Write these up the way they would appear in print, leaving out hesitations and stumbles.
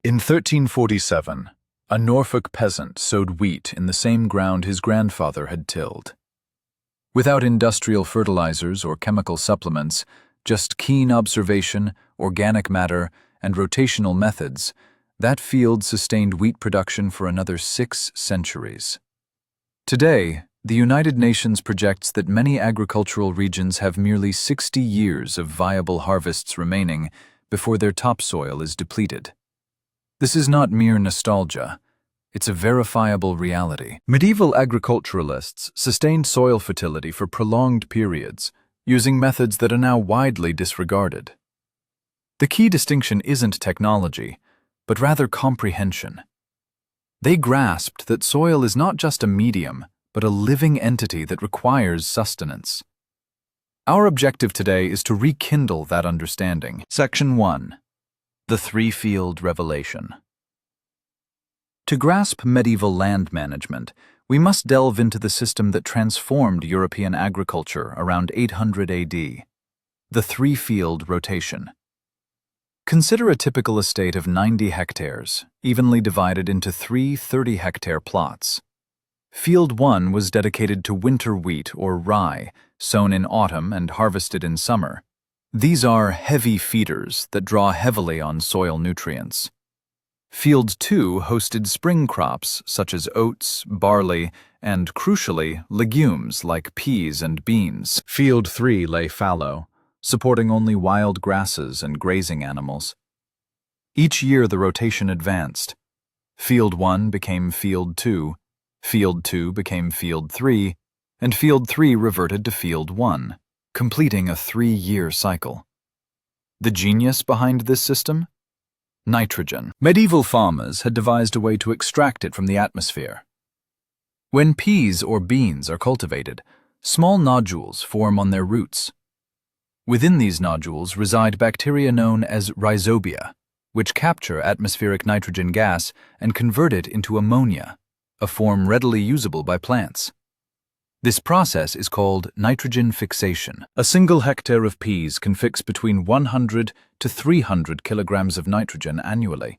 In 1347, a Norfolk peasant sowed wheat in the same ground his grandfather had tilled. Without industrial fertilizers or chemical supplements, just keen observation, organic matter, and rotational methods, that field sustained wheat production for another 6 centuries. Today, the United Nations projects that many agricultural regions have merely 60 years of viable harvests remaining before their topsoil is depleted. This is not mere nostalgia. It's a verifiable reality. Medieval agriculturalists sustained soil fertility for prolonged periods, using methods that are now widely disregarded. The key distinction isn't technology, but rather comprehension. They grasped that soil is not just a medium, but a living entity that requires sustenance. Our objective today is to rekindle that understanding. Section 1. The Three-Field Revelation. To grasp medieval land management, we must delve into the system that transformed European agriculture around 800 AD, the three-field rotation. Consider a typical estate of 90 hectares, evenly divided into 3 30-hectare plots. Field 1 was dedicated to winter wheat or rye, sown in autumn and harvested in summer. These are heavy feeders that draw heavily on soil nutrients. Field 2 hosted spring crops such as oats, barley, and, crucially, legumes like peas and beans. Field 3 lay fallow, supporting only wild grasses and grazing animals. Each year the rotation advanced. Field 1 became Field 2, Field 2 became Field 3, and Field 3 reverted to Field 1, completing a 3-year cycle. The genius behind this system? Nitrogen. Medieval farmers had devised a way to extract it from the atmosphere. When peas or beans are cultivated, small nodules form on their roots. Within these nodules reside bacteria known as rhizobia, which capture atmospheric nitrogen gas and convert it into ammonia, a form readily usable by plants. This process is called nitrogen fixation. A single hectare of peas can fix between 100 to 300 kilograms of nitrogen annually.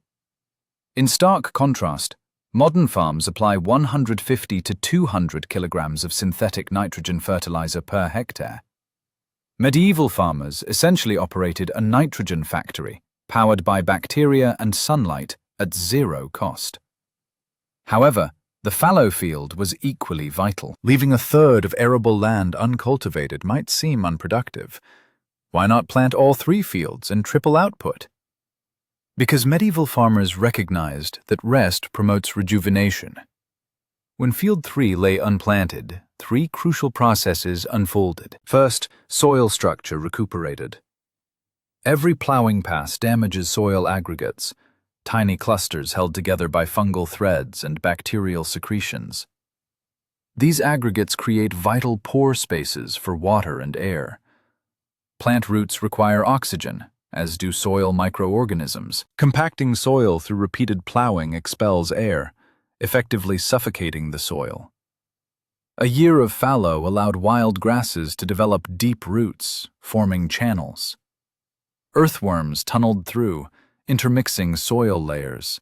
In stark contrast, modern farms apply 150 to 200 kilograms of synthetic nitrogen fertilizer per hectare. Medieval farmers essentially operated a nitrogen factory powered by bacteria and sunlight at 0 cost. However, the fallow field was equally vital. Leaving a third of arable land uncultivated might seem unproductive. Why not plant all 3 fields and triple output? Because medieval farmers recognized that rest promotes rejuvenation. When Field 3 lay unplanted, 3 crucial processes unfolded. First, soil structure recuperated. Every plowing pass damages soil aggregates, tiny clusters held together by fungal threads and bacterial secretions. These aggregates create vital pore spaces for water and air. Plant roots require oxygen, as do soil microorganisms. Compacting soil through repeated plowing expels air, effectively suffocating the soil. A year of fallow allowed wild grasses to develop deep roots, forming channels. Earthworms tunneled through, intermixing soil layers.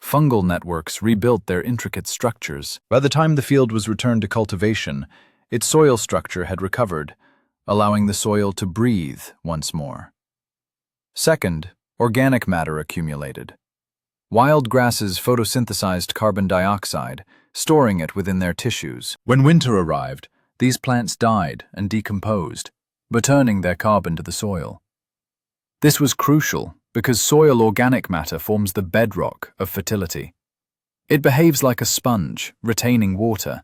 Fungal networks rebuilt their intricate structures. By the time the field was returned to cultivation, its soil structure had recovered, allowing the soil to breathe once more. Second, organic matter accumulated. Wild grasses photosynthesized carbon dioxide, storing it within their tissues. When winter arrived, these plants died and decomposed, returning their carbon to the soil. This was crucial because soil organic matter forms the bedrock of fertility. It behaves like a sponge, retaining water.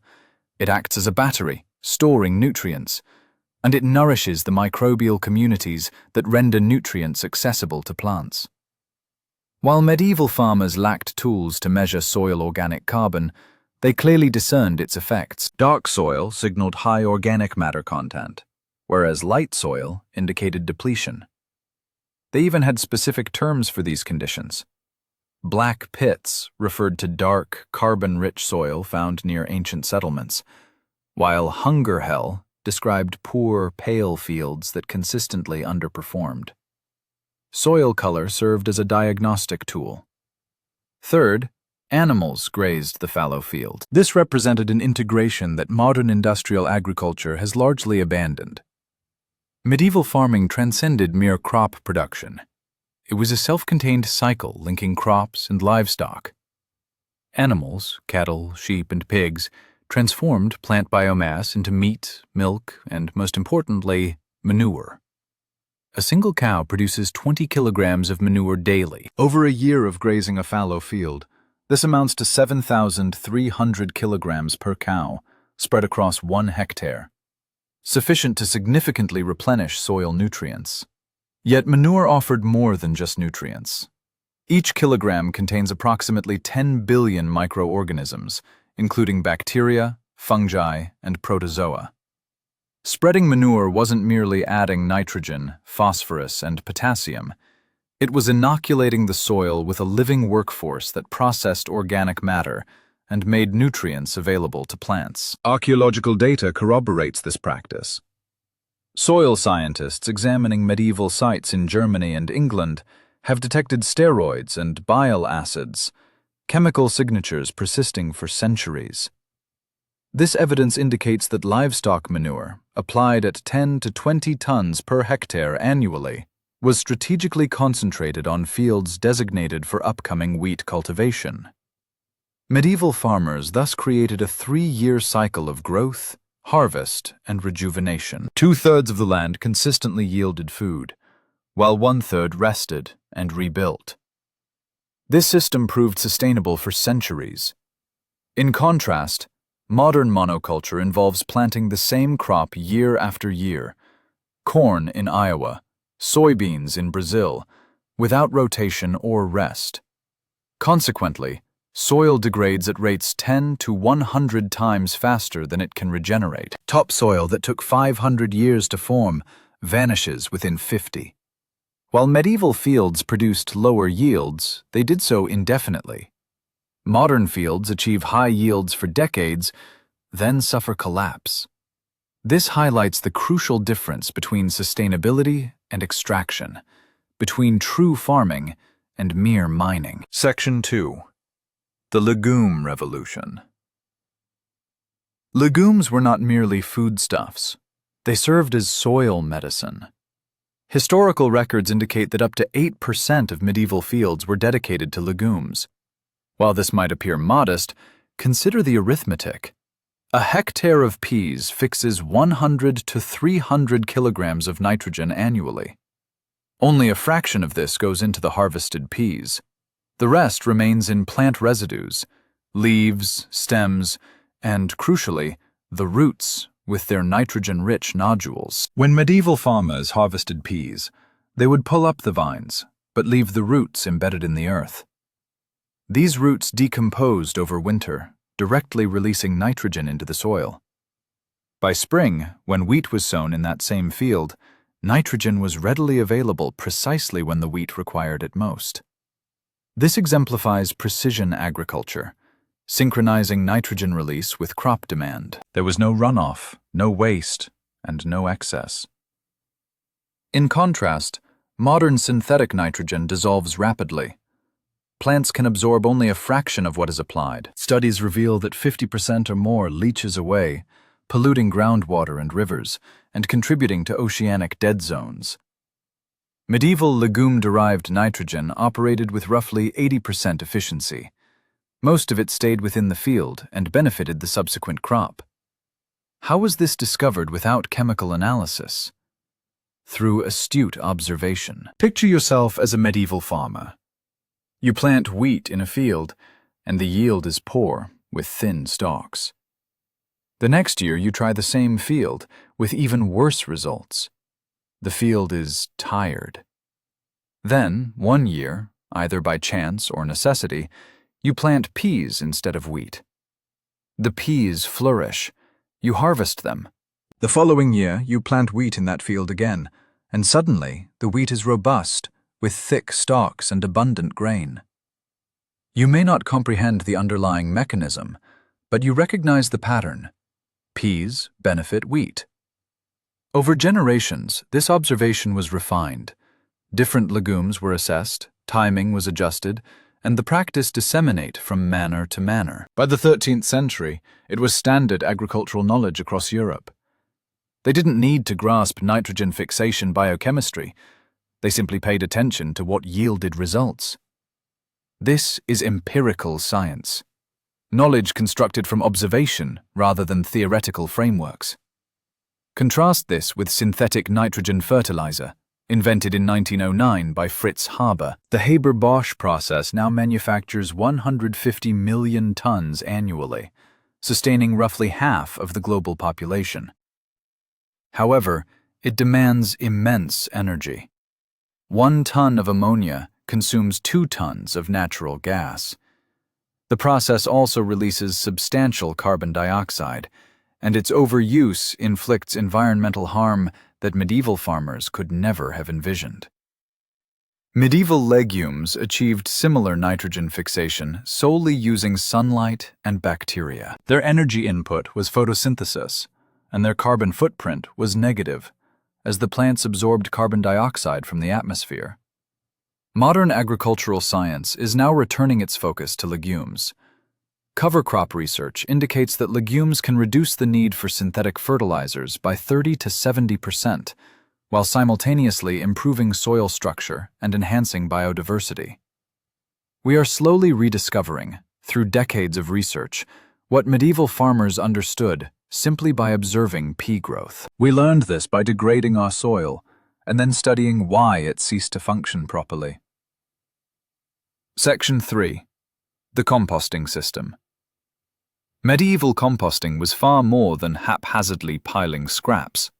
It acts as a battery, storing nutrients, and it nourishes the microbial communities that render nutrients accessible to plants. While medieval farmers lacked tools to measure soil organic carbon, they clearly discerned its effects. Dark soil signaled high organic matter content, whereas light soil indicated depletion. They even had specific terms for these conditions. Black pits referred to dark, carbon-rich soil found near ancient settlements, while hunger hell described poor, pale fields that consistently underperformed. Soil color served as a diagnostic tool. Third, animals grazed the fallow field. This represented an integration that modern industrial agriculture has largely abandoned. Medieval farming transcended mere crop production. It was a self-contained cycle linking crops and livestock. Animals, cattle, sheep, and pigs, transformed plant biomass into meat, milk, and, most importantly, manure. A single cow produces 20 kilograms of manure daily. Over a year of grazing a fallow field, this amounts to 7,300 kilograms per cow, spread across 1 hectare, sufficient to significantly replenish soil nutrients. Yet manure offered more than just nutrients. Each kilogram contains approximately 10 billion microorganisms, including bacteria, fungi, and protozoa. Spreading manure wasn't merely adding nitrogen, phosphorus, and potassium. It was inoculating the soil with a living workforce that processed organic matter and made nutrients available to plants. Archaeological data corroborates this practice. Soil scientists examining medieval sites in Germany and England have detected steroids and bile acids, chemical signatures persisting for centuries. This evidence indicates that livestock manure, applied at 10 to 20 tons per hectare annually, was strategically concentrated on fields designated for upcoming wheat cultivation. Medieval farmers thus created a 3-year cycle of growth, harvest, and rejuvenation. 2/3 of the land consistently yielded food, while 1/3 rested and rebuilt. This system proved sustainable for centuries. In contrast, modern monoculture involves planting the same crop year after year, corn in Iowa, soybeans in Brazil, without rotation or rest. Consequently, soil degrades at rates 10 to 100 times faster than it can regenerate. Topsoil that took 500 years to form vanishes within 50. While medieval fields produced lower yields, they did so indefinitely. Modern fields achieve high yields for decades, then suffer collapse. This highlights the crucial difference between sustainability and extraction, between true farming and mere mining. Section 2. The Legume Revolution. Legumes were not merely foodstuffs. They served as soil medicine. Historical records indicate that up to 8% of medieval fields were dedicated to legumes. While this might appear modest, consider the arithmetic. A hectare of peas fixes 100 to 300 kilograms of nitrogen annually. Only a fraction of this goes into the harvested peas. The rest remains in plant residues, leaves, stems, and, crucially, the roots with their nitrogen-rich nodules. When medieval farmers harvested peas, they would pull up the vines, but leave the roots embedded in the earth. These roots decomposed over winter, directly releasing nitrogen into the soil. By spring, when wheat was sown in that same field, nitrogen was readily available precisely when the wheat required it most. This exemplifies precision agriculture, synchronizing nitrogen release with crop demand. There was no runoff, no waste, and no excess. In contrast, modern synthetic nitrogen dissolves rapidly. Plants can absorb only a fraction of what is applied. Studies reveal that 50% or more leaches away, polluting groundwater and rivers, and contributing to oceanic dead zones. Medieval legume-derived nitrogen operated with roughly 80% efficiency. Most of it stayed within the field and benefited the subsequent crop. How was this discovered without chemical analysis? Through astute observation. Picture yourself as a medieval farmer. You plant wheat in a field, and the yield is poor, with thin stalks. The next year you try the same field, with even worse results. The field is tired. Then, one year, either by chance or necessity, you plant peas instead of wheat. The peas flourish. You harvest them. The following year, you plant wheat in that field again, and suddenly the wheat is robust, with thick stalks and abundant grain. You may not comprehend the underlying mechanism, but you recognize the pattern. Peas benefit wheat. Over generations, this observation was refined. Different legumes were assessed, timing was adjusted, and the practice disseminate from manor to manor. By the 13th century, it was standard agricultural knowledge across Europe. They didn't need to grasp nitrogen fixation biochemistry. They simply paid attention to what yielded results. This is empirical science. Knowledge constructed from observation rather than theoretical frameworks. Contrast this with synthetic nitrogen fertilizer, invented in 1909 by Fritz Haber. The Haber-Bosch process now manufactures 150 million tons annually, sustaining roughly half of the global population. However, it demands immense energy. 1 ton of ammonia consumes 2 tons of natural gas. The process also releases substantial carbon dioxide, and its overuse inflicts environmental harm that medieval farmers could never have envisioned. Medieval legumes achieved similar nitrogen fixation solely using sunlight and bacteria. Their energy input was photosynthesis, and their carbon footprint was negative, as the plants absorbed carbon dioxide from the atmosphere. Modern agricultural science is now returning its focus to legumes. Cover crop research indicates that legumes can reduce the need for synthetic fertilizers by 30 to 70%, while simultaneously improving soil structure and enhancing biodiversity. We are slowly rediscovering, through decades of research, what medieval farmers understood simply by observing pea growth. We learned this by degrading our soil and then studying why it ceased to function properly. Section 3. The composting system. Medieval composting was far more than haphazardly piling scraps.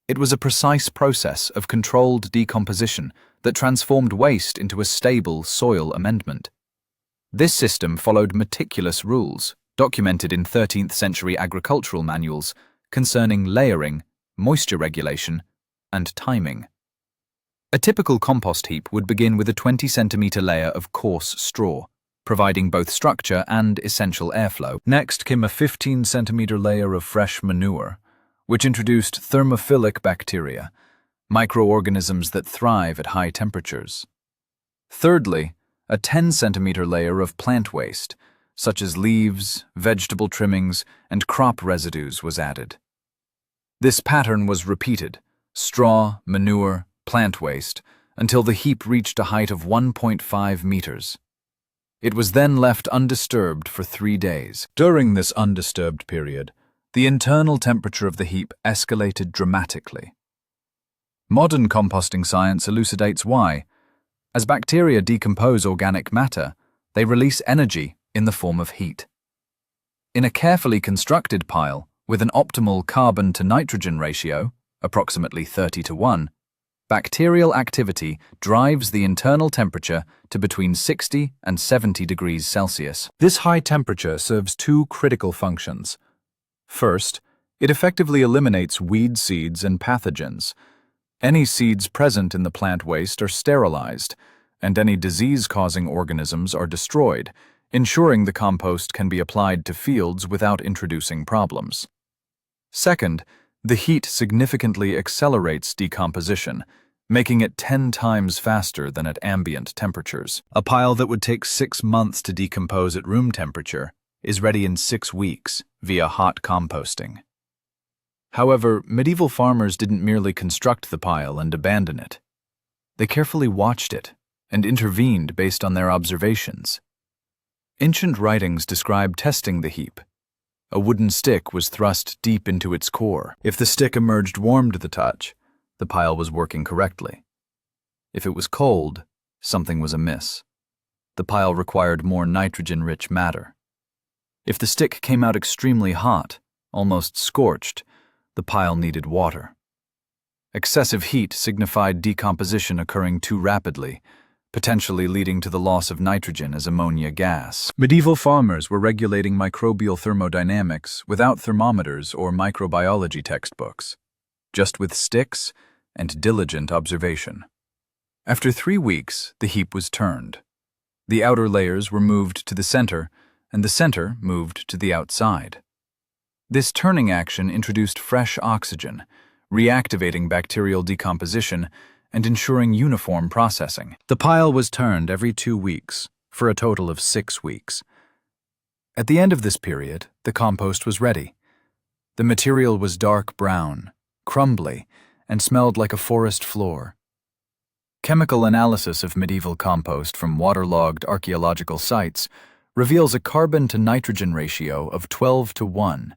It was a precise process of controlled decomposition that transformed waste into a stable soil amendment. This system followed meticulous rules, documented in 13th century agricultural manuals, concerning layering, moisture regulation, and timing. A typical compost heap would begin with a 20-centimeter layer of coarse straw, providing both structure and essential airflow. Next came a 15-centimeter layer of fresh manure, which introduced thermophilic bacteria, microorganisms that thrive at high temperatures. Thirdly, a 10-centimeter layer of plant waste, such as leaves, vegetable trimmings, and crop residues, was added. This pattern was repeated: straw, manure, plant waste, until the heap reached a height of 1.5 meters. It was then left undisturbed for 3 days. During this undisturbed period, the internal temperature of the heap escalated dramatically. Modern composting science elucidates why. As bacteria decompose organic matter, they release energy in the form of heat. In a carefully constructed pile with an optimal carbon-to-nitrogen ratio, approximately 30:1, bacterial activity drives the internal temperature to between 60 and 70 degrees Celsius. This high temperature serves 2 critical functions. First, it effectively eliminates weed seeds and pathogens. Any seeds present in the plant waste are sterilized, and any disease-causing organisms are destroyed, ensuring the compost can be applied to fields without introducing problems. Second, the heat significantly accelerates decomposition, making it 10 times faster than at ambient temperatures. A pile that would take 6 months to decompose at room temperature is ready in 6 weeks via hot composting. However, medieval farmers didn't merely construct the pile and abandon it. They carefully watched it and intervened based on their observations. Ancient writings describe testing the heap. A wooden stick was thrust deep into its core. If the stick emerged warm to the touch, the pile was working correctly. If it was cold, something was amiss. The pile required more nitrogen-rich matter. If the stick came out extremely hot, almost scorched, the pile needed water. Excessive heat signified decomposition occurring too rapidly, potentially leading to the loss of nitrogen as ammonia gas. Medieval farmers were regulating microbial thermodynamics without thermometers or microbiology textbooks, just with sticks and diligent observation. After 3 weeks, the heap was turned. The outer layers were moved to the center, and the center moved to the outside. This turning action introduced fresh oxygen, reactivating bacterial decomposition and ensuring uniform processing. The pile was turned every 2 weeks, for a total of 6 weeks. At the end of this period, the compost was ready. The material was dark brown, crumbly, and smelled like a forest floor. Chemical analysis of medieval compost from waterlogged archaeological sites reveals a carbon-to-nitrogen ratio of 12:1,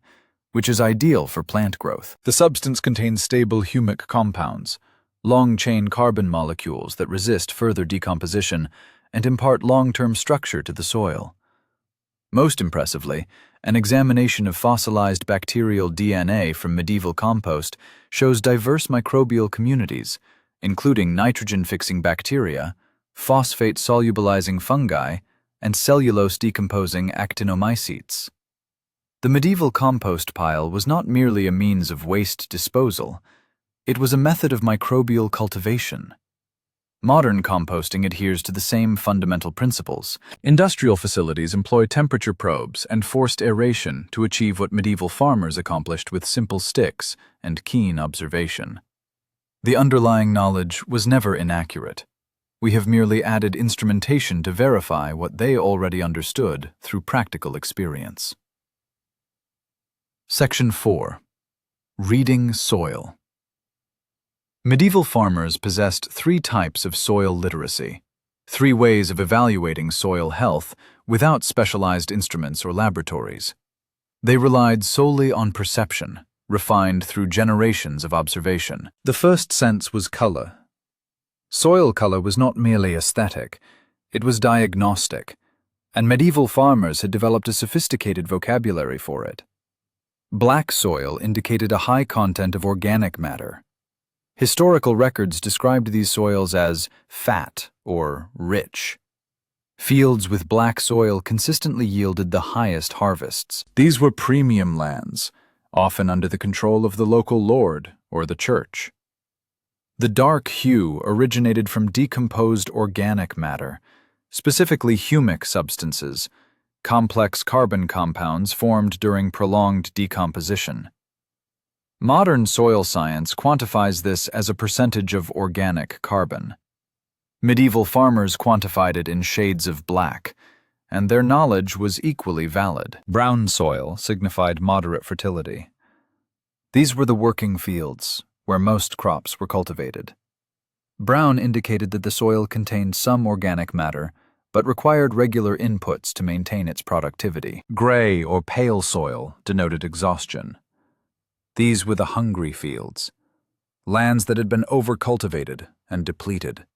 which is ideal for plant growth. The substance contains stable humic compounds, long-chain carbon molecules that resist further decomposition and impart long-term structure to the soil. Most impressively, an examination of fossilized bacterial DNA from medieval compost shows diverse microbial communities, including nitrogen-fixing bacteria, phosphate-solubilizing fungi, and cellulose-decomposing actinomycetes. The medieval compost pile was not merely a means of waste disposal, it was a method of microbial cultivation. Modern composting adheres to the same fundamental principles. Industrial facilities employ temperature probes and forced aeration to achieve what medieval farmers accomplished with simple sticks and keen observation. The underlying knowledge was never inaccurate. We have merely added instrumentation to verify what they already understood through practical experience. Section 4. Reading soil. Medieval farmers possessed 3 types of soil literacy, 3 ways of evaluating soil health without specialized instruments or laboratories. They relied solely on perception, refined through generations of observation. The first sense was color. Soil color was not merely aesthetic, it was diagnostic, and medieval farmers had developed a sophisticated vocabulary for it. Black soil indicated a high content of organic matter. Historical records described these soils as fat or rich. Fields with black soil consistently yielded the highest harvests. These were premium lands, often under the control of the local lord or the church. The dark hue originated from decomposed organic matter, specifically humic substances, complex carbon compounds formed during prolonged decomposition. Modern soil science quantifies this as a percentage of organic carbon. Medieval farmers quantified it in shades of black, and their knowledge was equally valid. Brown soil signified moderate fertility. These were the working fields, where most crops were cultivated. Brown indicated that the soil contained some organic matter, but required regular inputs to maintain its productivity. Gray or pale soil denoted exhaustion. These were the hungry fields, lands that had been overcultivated and depleted.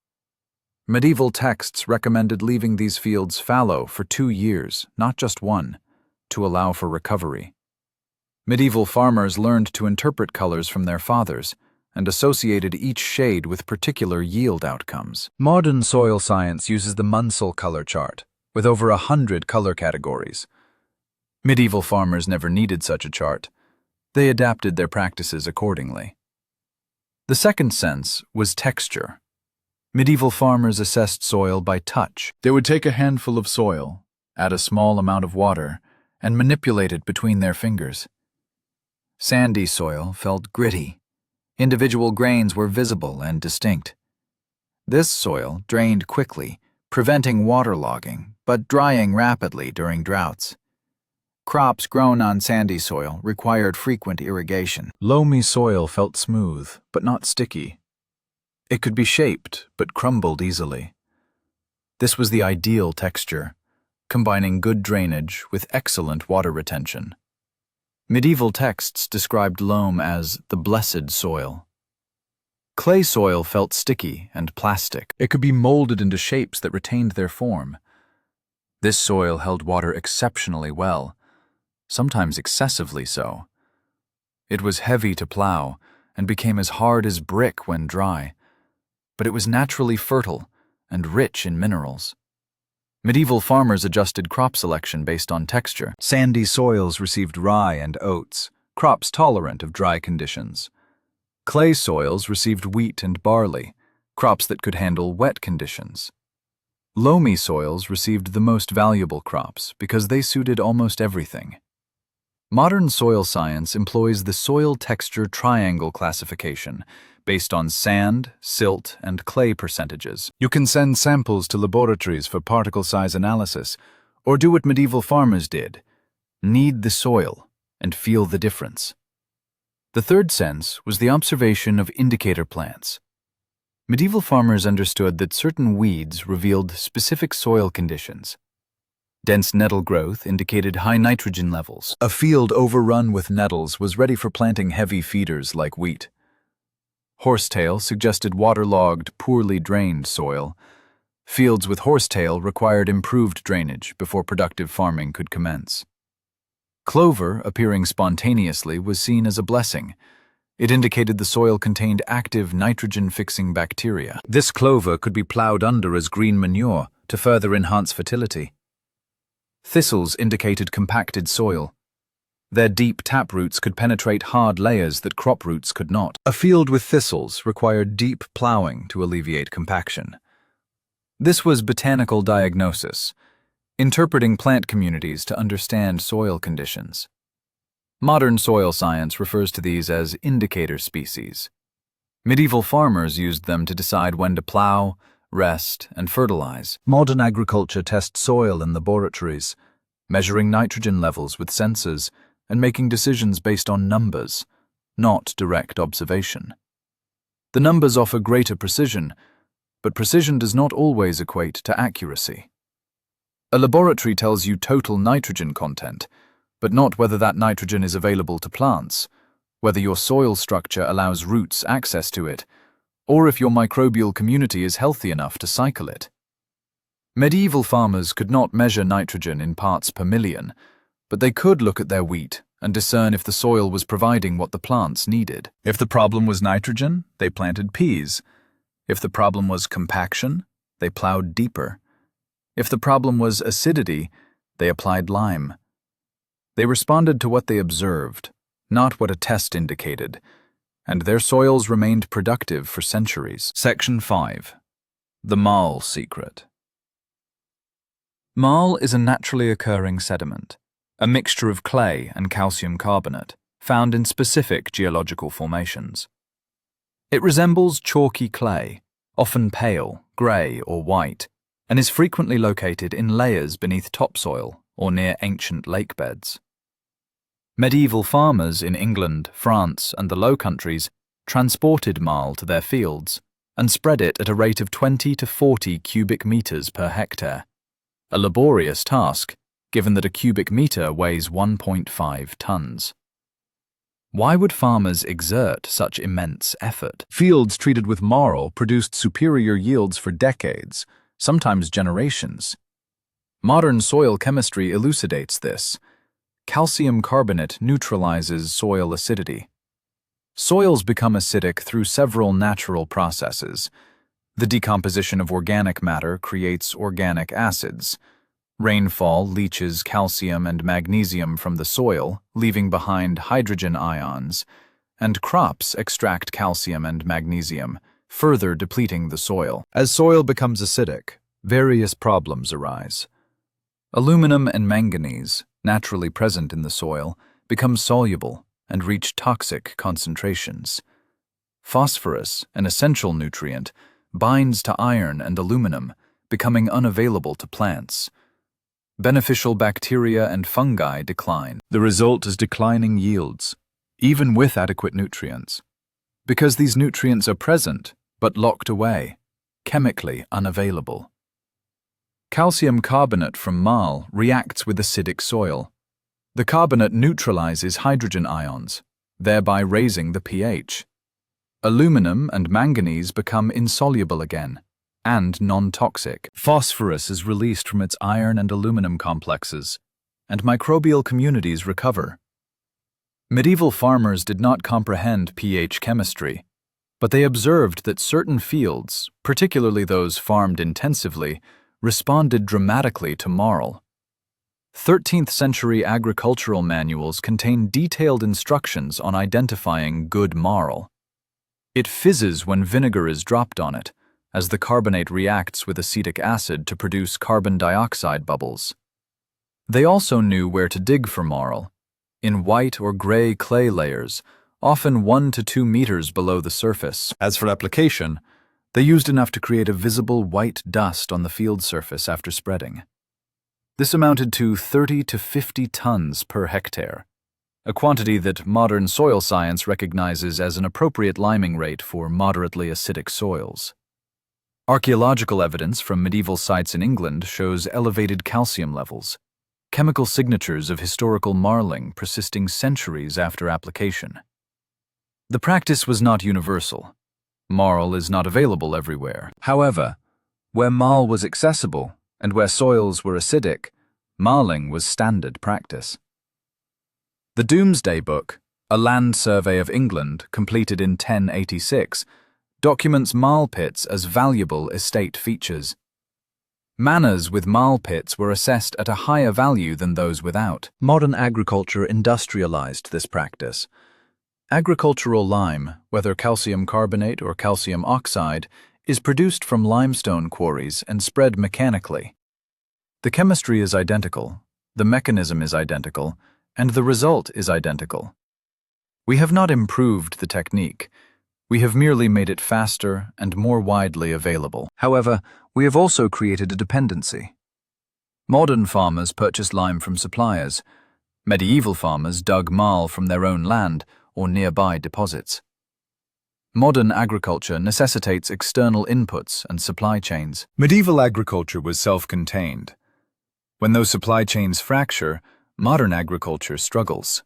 Medieval texts recommended leaving these fields fallow for 2 years, not just 1, to allow for recovery. Medieval farmers learned to interpret colors from their fathers and associated each shade with particular yield outcomes. Modern soil science uses the Munsell color chart, with over 100 color categories. Medieval farmers never needed such a chart. They adapted their practices accordingly. The second sense was texture. Medieval farmers assessed soil by touch. They would take a handful of soil, add a small amount of water, and manipulate it between their fingers. Sandy soil felt gritty. Individual grains were visible and distinct. This soil drained quickly, preventing waterlogging, but drying rapidly during droughts. Crops grown on sandy soil required frequent irrigation. Loamy soil felt smooth, but not sticky. It could be shaped, but crumbled easily. This was the ideal texture, combining good drainage with excellent water retention. Medieval texts described loam as the blessed soil. Clay soil felt sticky and plastic. It could be molded into shapes that retained their form. This soil held water exceptionally well, sometimes excessively so. It was heavy to plow and became as hard as brick when dry, but it was naturally fertile and rich in minerals. Medieval farmers adjusted crop selection based on texture. Sandy soils received rye and oats, crops tolerant of dry conditions. Clay soils received wheat and barley, crops that could handle wet conditions. Loamy soils received the most valuable crops because they suited almost everything. Modern soil science employs the soil texture triangle classification based on sand, silt, and clay percentages. You can send samples to laboratories for particle size analysis, or do what medieval farmers did: knead the soil and feel the difference. The third sense was the observation of indicator plants. Medieval farmers understood that certain weeds revealed specific soil conditions. Dense nettle growth indicated high nitrogen levels. A field overrun with nettles was ready for planting heavy feeders like wheat. Horsetail suggested waterlogged, poorly drained soil. Fields with horsetail required improved drainage before productive farming could commence. Clover, appearing spontaneously, was seen as a blessing. It indicated the soil contained active nitrogen-fixing bacteria. This clover could be plowed under as green manure to further enhance fertility. Thistles indicated compacted soil. Their deep taproots could penetrate hard layers that crop roots could not. A field with thistles required deep plowing to alleviate compaction. This was botanical diagnosis, interpreting plant communities to understand soil conditions. Modern soil science refers to these as indicator species. Medieval farmers used them to decide when to plow, rest, and fertilize. Modern agriculture tests soil in laboratories, measuring nitrogen levels with sensors and making decisions based on numbers, not direct observation. The numbers offer greater precision, but precision does not always equate to accuracy. A laboratory tells you total nitrogen content, but not whether that nitrogen is available to plants, whether your soil structure allows roots access to it, or if your microbial community is healthy enough to cycle it. Medieval farmers could not measure nitrogen in parts per million, but they could look at their wheat and discern if the soil was providing what the plants needed. If the problem was nitrogen, they planted peas. If the problem was compaction, they plowed deeper. If the problem was acidity, they applied lime. They responded to what they observed, not what a test indicated, and their soils remained productive for centuries. Section 5. The marl secret. Marl is a naturally occurring sediment, a mixture of clay and calcium carbonate, found in specific geological formations. It resembles chalky clay, often pale, grey or white, and is frequently located in layers beneath topsoil or near ancient lake beds. Medieval farmers in England, France, and the Low Countries transported marl to their fields and spread it at a rate of 20 to 40 cubic meters per hectare. A laborious task, given that a cubic meter weighs 1.5 tons. Why would farmers exert such immense effort? Fields treated with marl produced superior yields for decades, sometimes generations. Modern soil chemistry elucidates this. Calcium carbonate neutralizes soil acidity. Soils become acidic through several natural processes. The decomposition of organic matter creates organic acids. Rainfall leaches calcium and magnesium from the soil, leaving behind hydrogen ions, and crops extract calcium and magnesium, further depleting the soil. As soil becomes acidic, various problems arise. Aluminum and manganese, naturally present in the soil, become soluble and reach toxic concentrations. Phosphorus, an essential nutrient, binds to iron and aluminum, becoming unavailable to plants. Beneficial bacteria and fungi decline. The result is declining yields, even with adequate nutrients, because these nutrients are present but locked away, chemically unavailable. Calcium carbonate from marl reacts with acidic soil. The carbonate neutralizes hydrogen ions, thereby raising the pH. Aluminum and manganese become insoluble again, and non-toxic. Phosphorus is released from its iron and aluminum complexes, and microbial communities recover. Medieval farmers did not comprehend pH chemistry, but they observed that certain fields, particularly those farmed intensively, responded dramatically to marl. 13th century agricultural manuals contain detailed instructions on identifying good marl. It fizzes when vinegar is dropped on it, as the carbonate reacts with acetic acid to produce carbon dioxide bubbles. They also knew where to dig for marl, in white or gray clay layers, often 1 to 2 meters below the surface. As for application, they used enough to create a visible white dust on the field surface after spreading. This amounted to 30 to 50 tons per hectare, a quantity that modern soil science recognizes as an appropriate liming rate for moderately acidic soils. Archaeological evidence from medieval sites in England shows elevated calcium levels, chemical signatures of historical marling persisting centuries after application. The practice was not universal. Marl is not available everywhere. However, where marl was accessible and where soils were acidic, marling was standard practice. The Domesday Book, a land survey of England completed in 1086, documents marl pits as valuable estate features. Manors with marl pits were assessed at a higher value than those without. Modern agriculture industrialized this practice. Agricultural lime, whether calcium carbonate or calcium oxide, is produced from limestone quarries and spread mechanically. The chemistry is identical, the mechanism is identical, and the result is identical. We have not improved the technique. We have merely made it faster and more widely available. However, we have also created a dependency. Modern farmers purchase lime from suppliers. Medieval farmers dug marl from their own land or nearby deposits. Modern agriculture necessitates external inputs and supply chains. Medieval agriculture was self-contained. When those supply chains fracture, modern agriculture struggles.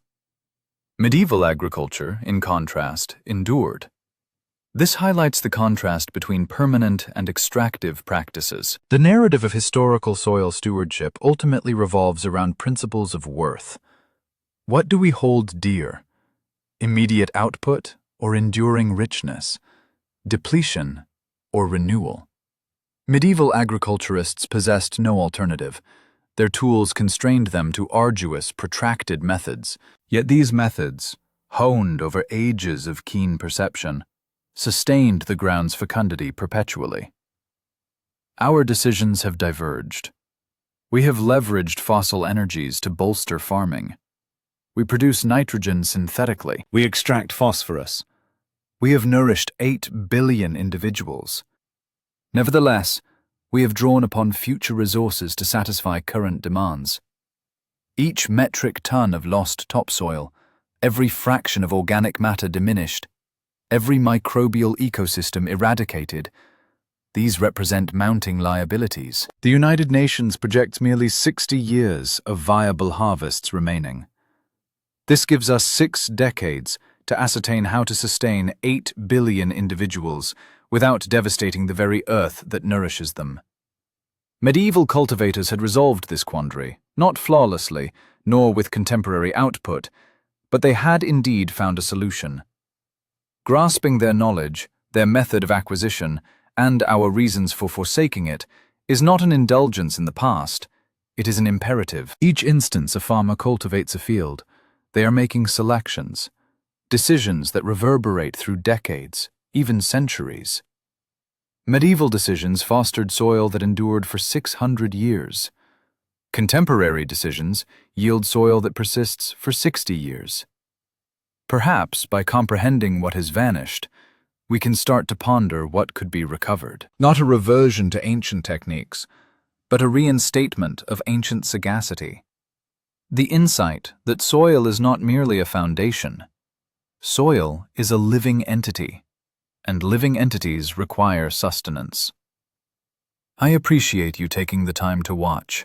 Medieval agriculture, in contrast, endured. This highlights the contrast between permanent and extractive practices. The narrative of historical soil stewardship ultimately revolves around principles of worth. What do we hold dear? Immediate output or enduring richness? Depletion or renewal? Medieval agriculturists possessed no alternative. Their tools constrained them to arduous, protracted methods. Yet these methods, honed over ages of keen perception, sustained the ground's fecundity perpetually. Our decisions have diverged. We have leveraged fossil energies to bolster farming. We produce nitrogen synthetically. We extract phosphorus. We have nourished 8 billion individuals. Nevertheless, we have drawn upon future resources to satisfy current demands. Each metric ton of lost topsoil, every fraction of organic matter diminished, every microbial ecosystem eradicated, these represent mounting liabilities. The United Nations projects merely 60 years of viable harvests remaining. This gives us 6 decades to ascertain how to sustain 8 billion individuals without devastating the very earth that nourishes them. Medieval cultivators had resolved this quandary, not flawlessly, nor with contemporary output, but they had indeed found a solution. Grasping their knowledge, their method of acquisition, and our reasons for forsaking it is not an indulgence in the past, it is an imperative. Each instance a farmer cultivates a field, they are making selections, decisions that reverberate through decades, even centuries. Medieval decisions fostered soil that endured for 600 years. Contemporary decisions yield soil that persists for 60 years. Perhaps, by comprehending what has vanished, we can start to ponder what could be recovered. Not a reversion to ancient techniques, but a reinstatement of ancient sagacity. The insight that soil is not merely a foundation. Soil is a living entity, and living entities require sustenance. I appreciate you taking the time to watch.